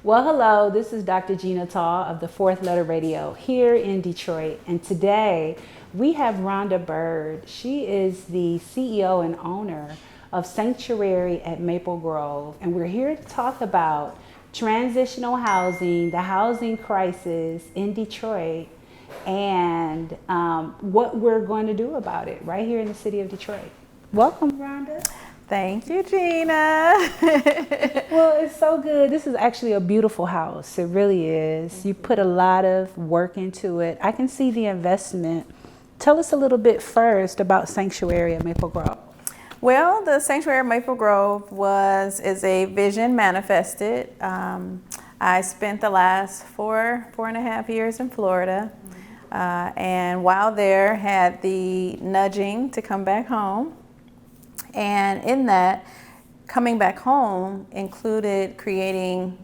Well, hello, this is Dr. Jeana of the Fourth Letter Radio here in Detroit. And today we have Rhonda Byrd. She is the CEO and owner of Sanctuary at Maple Grove. And we're here to talk about transitional housing, the housing crisis in Detroit, and what we're going to do about it right here in the city of Detroit. Welcome, Rhonda. Thank you, Jeana. Well, it's so good. This is actually a beautiful house. It really is. You put a lot of work into it. I can see the investment. Tell us a little bit first about Sanctuary at Maple Grove. Well, the Sanctuary at Maple Grove is a vision manifested. I spent the last four and a half years in Florida, and while there had the nudging to come back home. And in that, coming back home included creating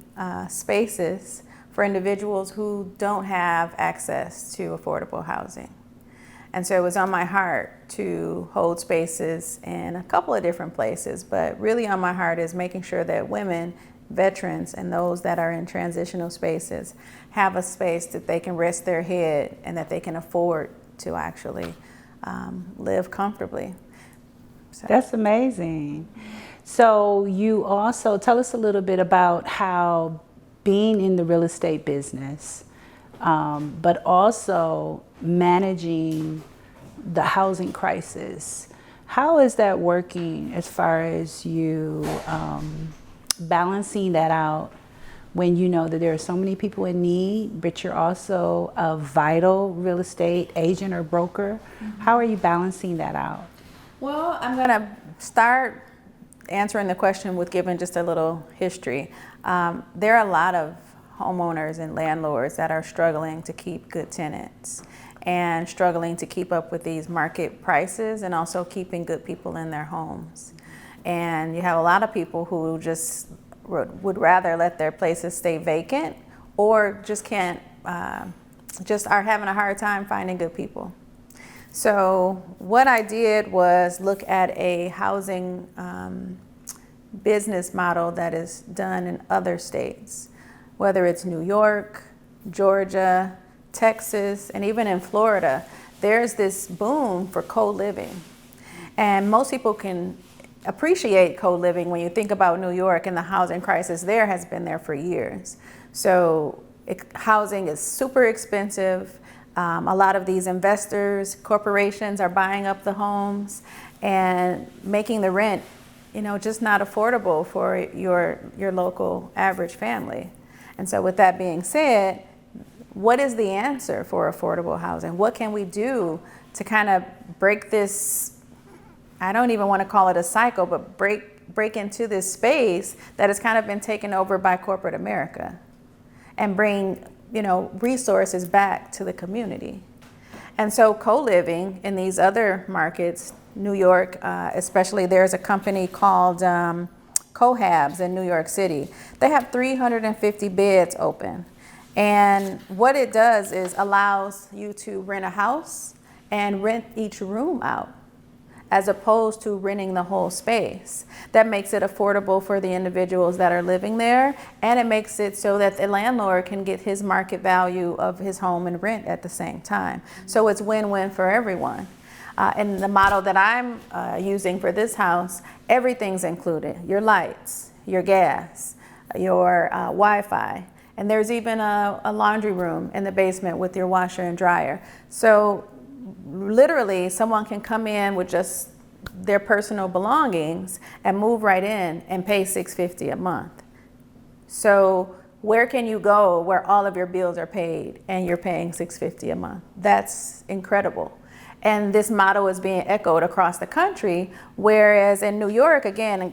spaces for individuals who don't have access to affordable housing. And so it was on my heart to hold spaces in a couple of different places, but really on my heart is making sure that women, veterans, and those that are in transitional spaces have a space that they can rest their head and that they can afford to actually live comfortably. So. That's amazing. So you also tell us a little bit about how being in the real estate business, but also managing the housing crisis. How is that working as far as you balancing that out when you know that there are so many people in need, but you're also a vital real estate agent or broker? Mm-hmm. How are you balancing that out? Well, I'm going to start answering the question with giving just a little history. There are a lot of homeowners and landlords that are struggling to keep good tenants and struggling to keep up with these market prices and also keeping good people in their homes. And you have a lot of people who just would rather let their places stay vacant or just can't, just are having a hard time finding good people. So what I did was look at a housing business model that is done in other states, whether it's New York, Georgia, Texas, and even in Florida. There's this boom for co-living. And most people can appreciate co-living when you think about New York, and the housing crisis there has been there for years. So housing is super expensive. A lot of these investors, corporations are buying up the homes and making the rent, just not affordable for your local average family. And so with that being said, what is the answer for affordable housing? What can we do to kind of break this, I don't even want to call it a cycle, but break into this space that has kind of been taken over by corporate America and bring resources back to the community. And so co-living in these other markets, New York, especially, there's a company called Cohabs in New York City. They have 350 beds open. And what it does is allows you to rent a house and rent each room out, as opposed to renting the whole space. That makes it affordable for the individuals that are living there, and it makes it so that the landlord can get his market value of his home and rent at the same time. So it's win-win for everyone. And the model that I'm using for this house, everything's included. Your lights, your gas, your Wi-Fi, and there's even a laundry room in the basement with your washer and dryer. So literally, someone can come in with just their personal belongings and move right in and pay $650 a month. So where can you go where all of your bills are paid and you're paying $650 a month? That's incredible. And this model is being echoed across the country, whereas in New York, again,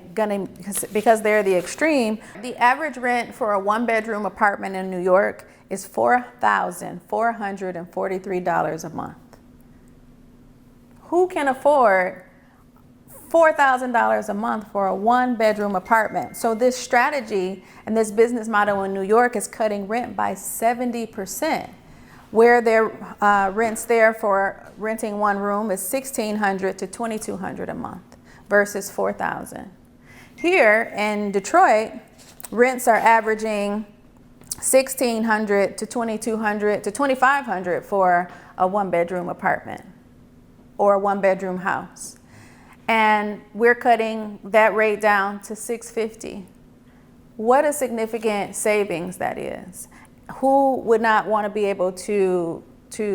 because they're the extreme, the average rent for a one-bedroom apartment in New York is $4,443 a month. Who can afford $4,000 a month for a one-bedroom apartment? So this strategy and this business model in New York is cutting rent by 70%, where their rents there for renting one room is $1,600 to $2,200 a month versus $4,000. Here in Detroit, rents are averaging $1,600 to $2,200 to $2,500 for a 1-bedroom apartment or a 1-bedroom house. And we're cutting that rate down to $650. What a significant savings that is. Who would not want to be able to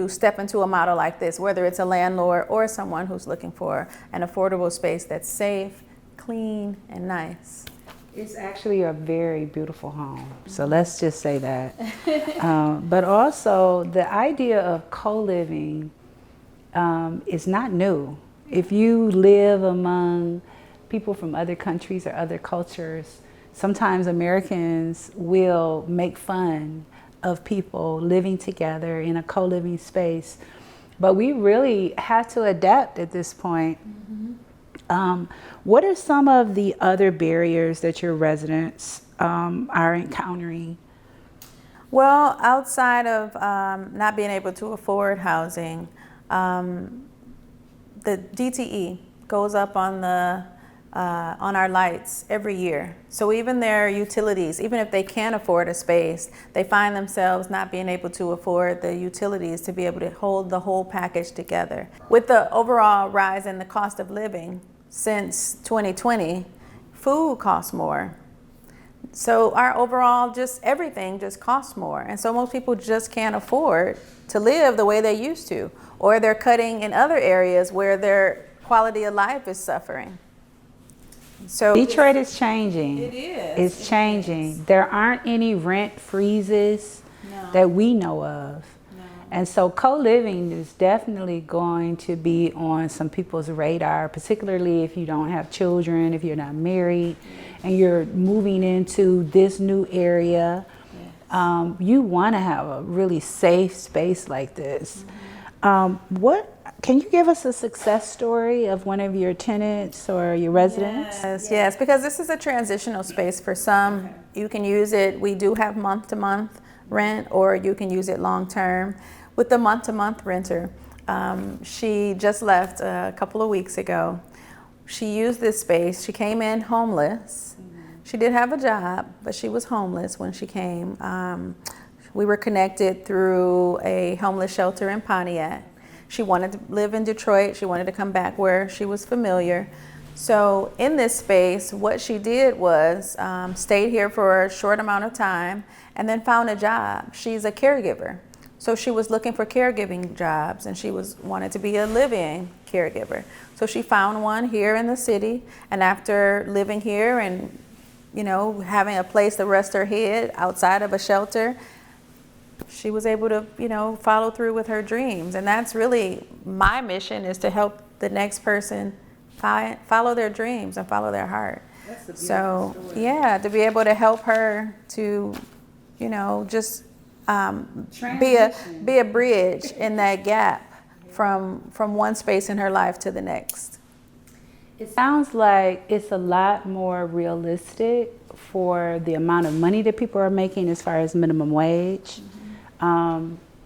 step into a model like this, whether it's a landlord or someone who's looking for an affordable space that's safe, clean, and nice? It's actually a very beautiful home. So let's just say that. But also the idea of co-living is not new. If you live among people from other countries or other cultures, sometimes Americans will make fun of people living together in a co-living space. But we really have to adapt at this point. What are some of the other barriers that your residents are encountering? Well, outside of not being able to afford housing, the DTE goes up on our lights every year. So even their utilities, even if they can afford a space, they find themselves not being able to afford the utilities to be able to hold the whole package together. With the overall rise in the cost of living since 2020, food costs more. So our overall, just everything just costs more. And so most people just can't afford to live the way they used to, or they're cutting in other areas where their quality of life is suffering. So Detroit is changing. It is. It's changing. There aren't any rent freezes that we know of. And so co-living is definitely going to be on some people's radar, particularly if you don't have children, if you're not married, and you're moving into this new area. You want to have a really safe space like this. Can you give us a success story of one of your tenants or your residents? Yes, because this is a transitional space for some. You can use it. We do have month-to-month rent, or you can use it long-term. With the month-to-month renter, she just left a couple of weeks ago. She used this space. She came in homeless. She did have a job, but she was homeless when she came. We were connected through a homeless shelter in Pontiac. She wanted to live in Detroit. She wanted to come back where she was familiar. So in this space, what she did was stayed here for a short amount of time and then found a job. She's a caregiver. So she was looking for caregiving jobs, and she wanted to be a living caregiver. So she found one here in the city, and after living here and having a place to rest her head outside of a shelter, she was able to, follow through with her dreams. And that's really my mission, is to help the next person follow their dreams and follow their heart. That's a beautiful story. Yeah, to be able to help her to, just be a bridge in that gap from one space in her life to the next. It sounds like it's a lot more realistic for the amount of money that people are making as far as minimum wage.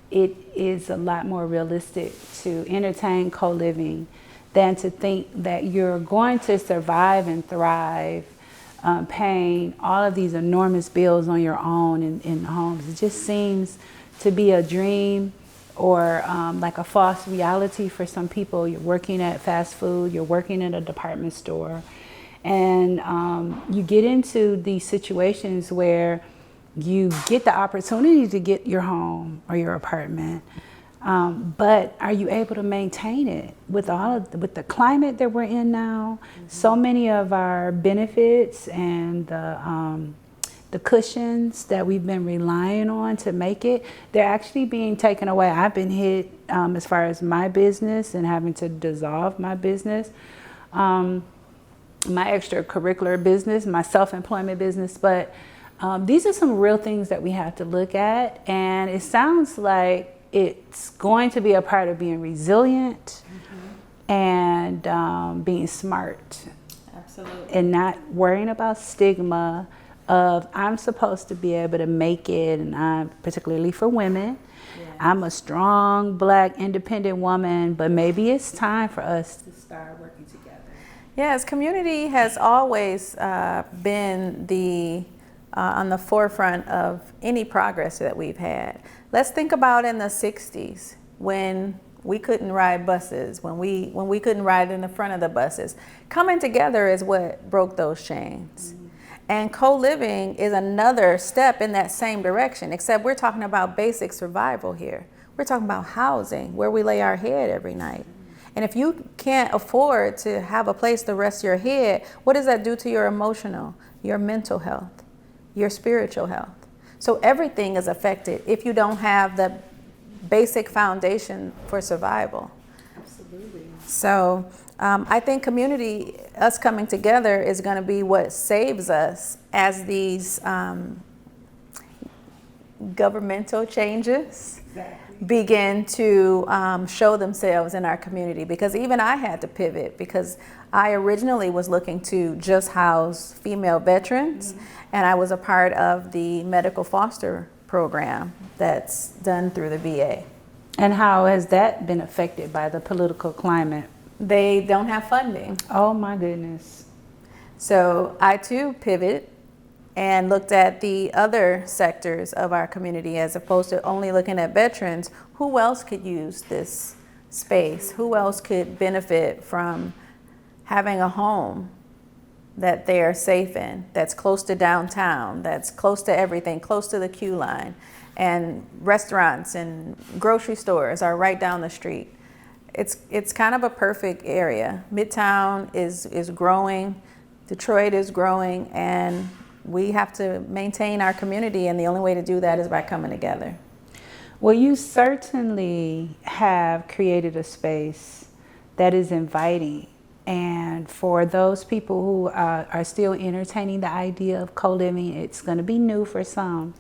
It is a lot more realistic to entertain co-living than to think that you're going to survive and thrive paying all of these enormous bills on your own in homes. It just seems to be a dream or like a false reality for some people. You're working at fast food, you're working at a department store, and you get into these situations where you get the opportunity to get your home or your apartment, but are you able to maintain it with with the climate that we're in now? Mm-hmm. So many of our benefits and the cushions that we've been relying on to make it, they're actually being taken away. I've been hit as far as my business and having to dissolve my business, my extracurricular business, my self-employment business, but these are some real things that we have to look at, and it sounds like it's going to be a part of being resilient, mm-hmm. and being smart. Absolutely. And not worrying about stigma of I'm supposed to be able to make it, and I'm particularly for women. Yes. I'm a strong Black independent woman, but maybe it's time for us to start working together. Yes, community has always been the on the forefront of any progress that we've had. Let's think about in the 60s when we couldn't ride buses, when we couldn't ride in the front of the buses. Coming together is what broke those chains. And co-living is another step in that same direction, except we're talking about basic survival here. We're talking about housing, where we lay our head every night. And if you can't afford to have a place to rest your head, what does that do to your emotional, your mental health, your spiritual health? So everything is affected if you don't have the basic foundation for survival. Absolutely. So I think community, us coming together, is going to be what saves us as these governmental changes begin to show themselves in our community. Because even I had to pivot, because I originally was looking to just house female veterans, and I was a part of the medical foster program that's done through the VA. And how has that been affected by the political climate? They don't have funding. Oh my goodness. So I too pivoted and looked at the other sectors of our community as opposed to only looking at veterans. Who else could use this space? Who else could benefit from having a home that they are safe in, that's close to downtown, that's close to everything, close to the queue line, and restaurants and grocery stores are right down the street. It's kind of a perfect area. Midtown is growing, Detroit is growing, and we have to maintain our community, and the only way to do that is by coming together. Well, you certainly have created a space that is inviting. And for those people who are still entertaining the idea of co-living, it's going to be new for some.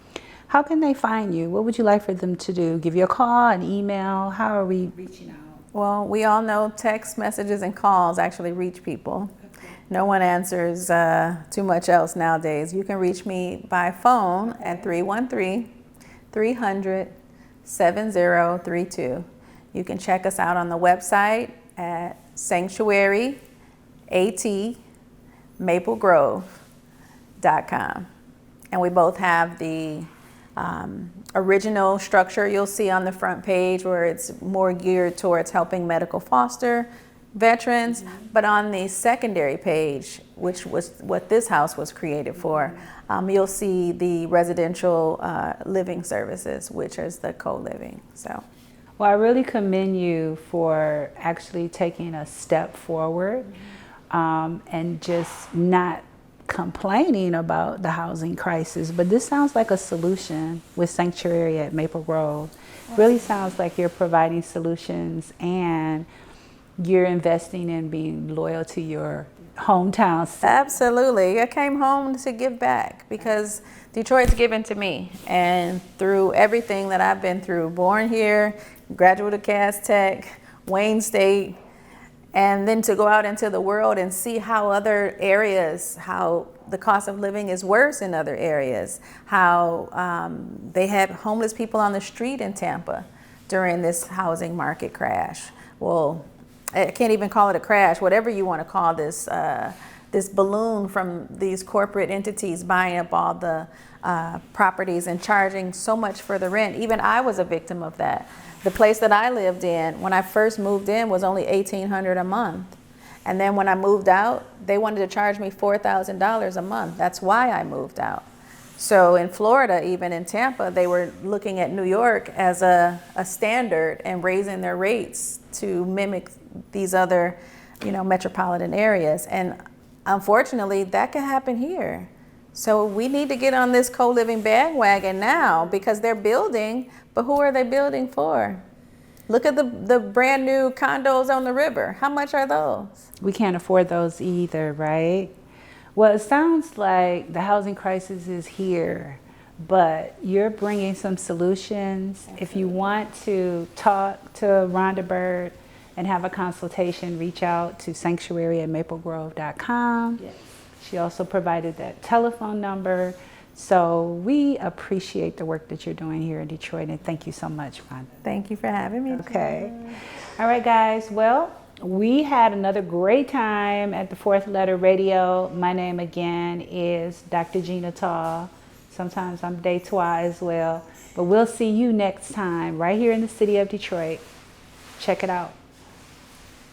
How can they find you? What would you like for them to do? Give you a call, an email? How are we reaching out? Well, we all know text messages and calls actually reach people. Okay. No one answers too much else nowadays. You can reach me by phone at 313-300-7032. You can check us out on the website at sanctuaryaatmaplegrove.com. And we both have the original structure you'll see on the front page, where it's more geared towards helping medical foster veterans. But on the secondary page, which was what this house was created for, you'll see the residential living services, which is the co-living. So. Well, I really commend you for actually taking a step forward and just not complaining about the housing crisis. But this sounds like a solution with Sanctuary at Maple Grove. Really sounds like you're providing solutions and you're investing in being loyal to your hometown. Absolutely. I came home to give back because Detroit's given to me. And through everything that I've been through, born here, graduate of Cass Tech, Wayne State, and then to go out into the world and see how other areas, how the cost of living is worse in other areas, how they had homeless people on the street in Tampa during this housing market crash. Well, I can't even call it a crash, whatever you want to call this, this balloon from these corporate entities buying up all the properties and charging so much for the rent. Even I was a victim of that. The place that I lived in when I first moved in was only $1,800 a month. And then when I moved out, they wanted to charge me $4,000 a month. That's why I moved out. So in Florida, even in Tampa, they were looking at New York as a standard and raising their rates to mimic these other, metropolitan areas. And unfortunately, that can happen here. So we need to get on this co-living bandwagon now, because they're building, but who are they building for? Look at the brand new condos on the river. How much are those? We can't afford those either, right? Well, it sounds like the housing crisis is here, but you're bringing some solutions. Absolutely. If you want to talk to Rhonda Byrd and have a consultation, reach out to sanctuaryaatmaplegrove.com. Yes. She also provided that telephone number. So we appreciate the work that you're doing here in Detroit, and thank you so much, Rhonda. Thank you for having me. Okay. All right, guys. Well, we had another great time at the Fourth Letter Radio. My name again is Dr. Jeana Tall. Sometimes I'm day trois as well. But we'll see you next time right here in the city of Detroit. Check it out.